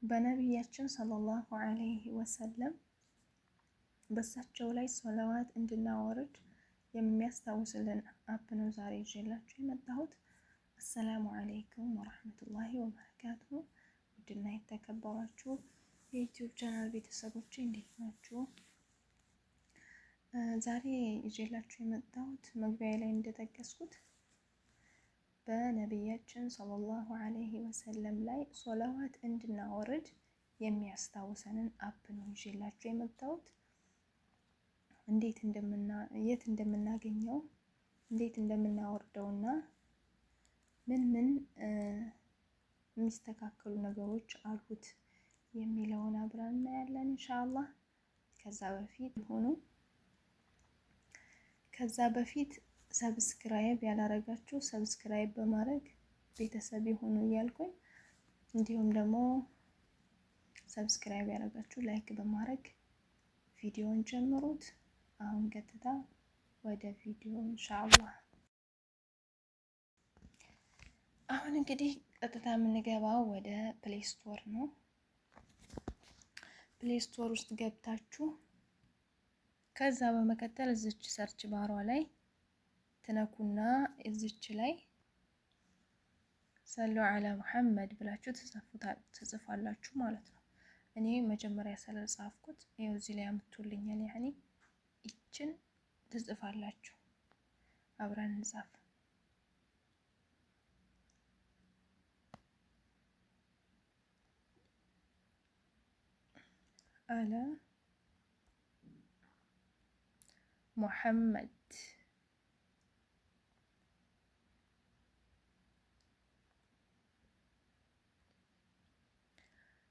በነቢያችን ሰለላሁ ዐለይሂ ወሰለም በሳቸው ላይ ሰለዋት እንድናወርድ የሚያስታውስልን አፕ ነው ዛሬ ይዤላችሁ የመጣሁት። አሰላሙ ዐለይኩም ወራህመቱላሂ ወበረካቱሁ። ውድና የተከበራችሁ የዩቲዩብ ቻናል ቤተሰቦች እንዴት ናችሁ? ዛሬ ይዤላችሁ የመጣሁት መግቢያ ላይ እንደጠቀስኩት በነቢያችን ሰለላሁ ዐለይሂ ወሰለም ላይ ሶላዋት እንድናወርድ የሚያስታውሰንን አፕ ነው ይዤላችሁ የመጣሁት። የት እንደምናገኘው እንዴት እንደምናወርደውና ምን የሚስተካከሉ ነገሮች አሉት የሚለውን አብረን እናያለን ኢንሻአላህ። ከዛ በፊት ሰብስክራይብ ያላረጋችሁ ሰብስክራይብ በማድረግ ቤተሰብ ይሁኑ እያልኩኝ፣ እንዲሁም ደግሞ ሰብስክራይብ ያላረጋችሁ ላይክ በማድረግ ቪዲዮውን ጀምሩት። አሁን ቀጥታ ወደ ቪዲዮ ኢንሻአላህ። አሁን እንግዲህ ቀጥታ የምንገባው ወደ ፕሌይ ስቶር ነው። ፕሌይ ስቶር ውስጥ ገብታችሁ ከዛ በመቀጠል እዚች ሰርች ባሯ ላይ ትነኩና እዚች ላይ ሰሉ ዐላ ሙሐመድ ብላችሁ ትጽፋላችሁ ማለት ነው። እኔ መጀመሪያ ስለጻፍኩት ይኸው እዚህ ላይ አምጥቶልኛል። ያኔ ይችን ትጽፋላችሁ። አብረን እንጻፍ። አለ ሙሐመድ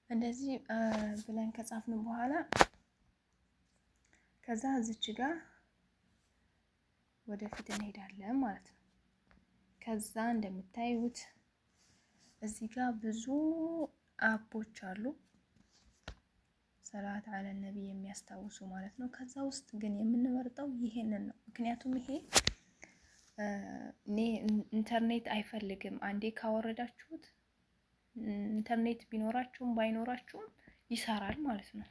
እንደዚህ ብለን ከጻፍን በኋላ ከዛ እዚች ጋር ወደፊት እንሄዳለን ማለት ነው። ከዛ እንደምታዩት እዚህ ጋር ብዙ አፖች አሉ ሰላት አለ ነቢ የሚያስታውሱ ማለት ነው። ከዛ ውስጥ ግን የምንመርጠው ይሄንን ነው። ምክንያቱም ይሄ ኢንተርኔት አይፈልግም። አንዴ ካወረዳችሁት ኢንተርኔት ቢኖራችሁም ባይኖራችሁም ይሰራል ማለት ነው።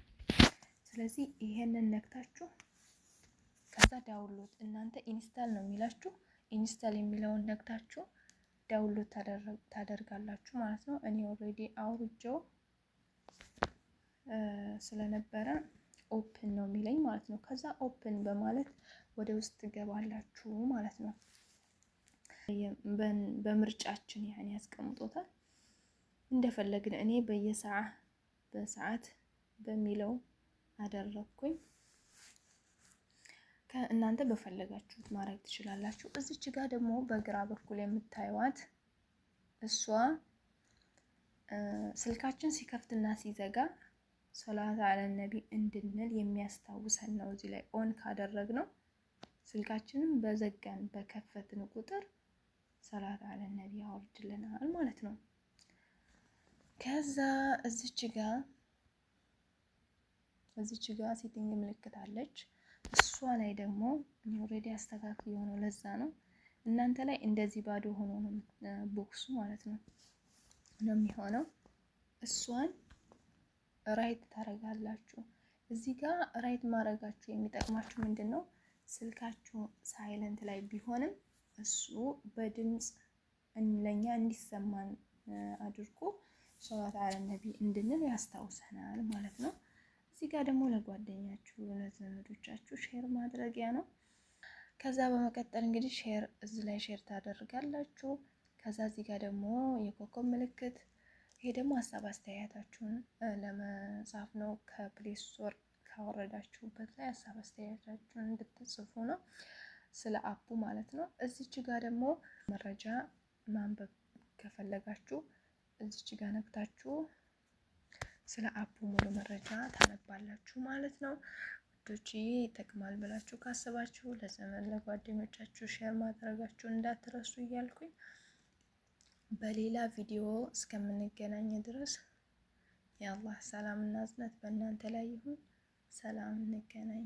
ስለዚህ ይሄንን ነክታችሁ ከዛ ዳውንሎድ እናንተ ኢንስታል ነው የሚላችሁ። ኢንስታል የሚለውን ነክታችሁ ዳውንሎድ ታደርጋላችሁ ማለት ነው። እኔ ኦልሬዲ አውርጄው ስለነበረ ኦፕን ነው የሚለኝ ማለት ነው። ከዛ ኦፕን በማለት ወደ ውስጥ ገባላችሁ ማለት ነው። በምርጫችን ያን ያስቀምጦታል እንደፈለግን። እኔ በሰዓት በሚለው አደረኩኝ። ከእናንተ በፈለጋችሁት ማድረግ ትችላላችሁ። እዚች ጋር ደግሞ በግራ በኩል የምታዩት እሷ ስልካችን ሲከፍትና ሲዘጋ ሶላት አለ ነቢ እንድንል የሚያስታውሰን ነው። እዚህ ላይ ኦን ካደረግነው ስልካችንን በዘጋን በከፈትን ቁጥር ሶላት አለ ነቢ ያወርድልናል ማለት ነው። ከዛ እዚች ጋር ሴቲንግ ምልክት አለች። እሷ ላይ ደግሞ ኦልሬዲ አስተካክል የሆነው ለዛ ነው። እናንተ ላይ እንደዚህ ባዶ ሆኖ ነው ቦክሱ ማለት ነው የሚሆነው። እሷን ራይት ታረጋላችሁ። እዚህ ጋር ራይት ማድረጋችሁ የሚጠቅማችሁ ምንድነው? ስልካችሁ ሳይለንት ላይ ቢሆንም እሱ በድምጽ ለኛ እንዲሰማን አድርጎ ሶላት አለ ነቢ እንድንል ያስታውሰናል ማለት ነው። እዚህ ጋር ደግሞ ለጓደኛችሁ ለዘመዶቻችሁ ሼር ማድረጊያ ነው። ከዛ በመቀጠል እንግዲህ እዚህ ላይ ሼር ታደርጋላችሁ። ከዛ እዚህ ጋር ደግሞ የኮከብ ምልክት፣ ይሄ ደግሞ ሀሳብ አስተያየታችሁን ለመጻፍ ነው። ከፕሌይ ስቶር ካወረዳችሁበት ላይ ሀሳብ አስተያየታችሁን እንድትጽፉ ነው፣ ስለ አፑ ማለት ነው። እዚች ጋር ደግሞ መረጃ ማንበብ ከፈለጋችሁ እዚች ጋር ነክታችሁ ስለ አፑ ሙሉ መረጃ ታነባላችሁ ማለት ነው። ውዶች ይጠቅማል ብላችሁ ካሰባችሁ ለዘመን ለጓደኞቻችሁ ሼር ማድረጋችሁን እንዳትረሱ እያልኩኝ በሌላ ቪዲዮ እስከምንገናኝ ድረስ የአላህ ሰላም እና እዝነት በእናንተ ላይ ይሁን። ሰላም፣ እንገናኝ።